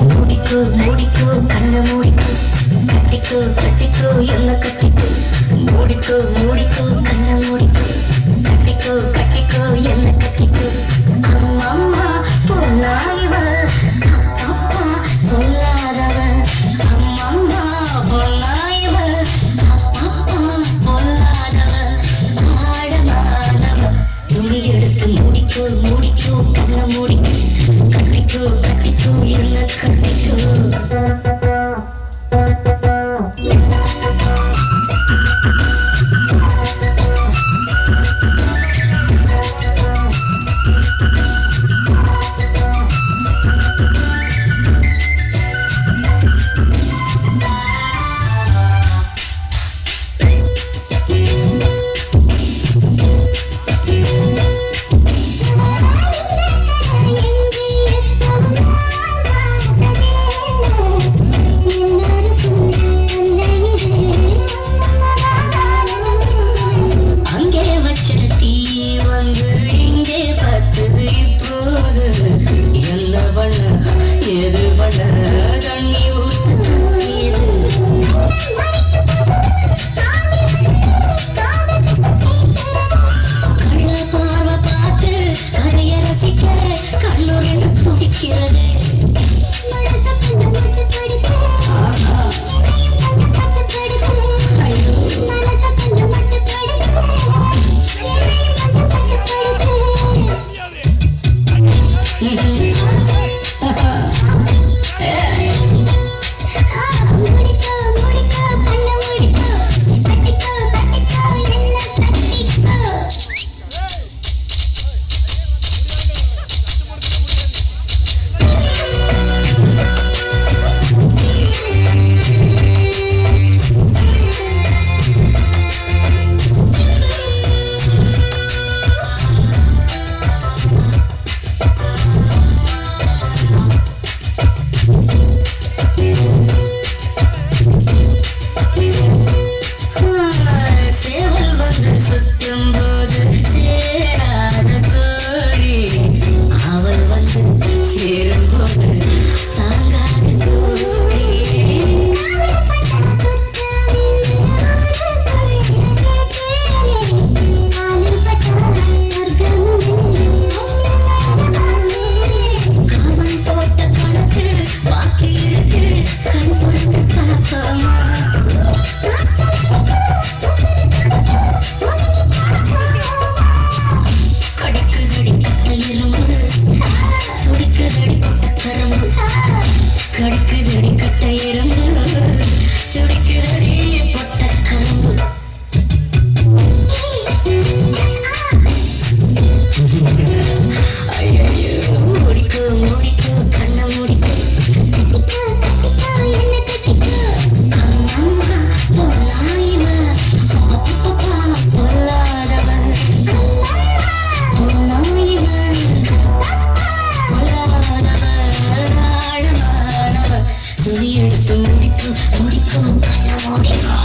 மூடிக்கோ கண்ண மூடிக்கோ கட்டிக்கோ என்ன கட்டிக்கோ மூடிக்கோ கண்ண மூடிக்கோ கட்டிக்கோ என்ன கட்டிக்கோ அம்மா பொன்னாயிவ அப்பா பொல்லாதவ அம்மா பொன்னாயிவ அப்பா பொல்லாதவ ஆழமானவ துணி எடுத்து மூடிக்கோ கண்ண மூடிக்கோ கட்டிக்கோ என்ன கட்டிக்கோ கடிக்குதடி கட்ட எறும்பு சுடிக்குதடி பொட்ட கரும்பு ஐயோ மூடிக்கோ கண்ண மூடிக்கோ என்ன கட்டிக்கோ அம்மா பொல்லாயிவ அப்பா பொல்லாதவன் பொல்லாயிவ துணி எடுத்து முடிக்கும் கண்ண மூடிக்கோ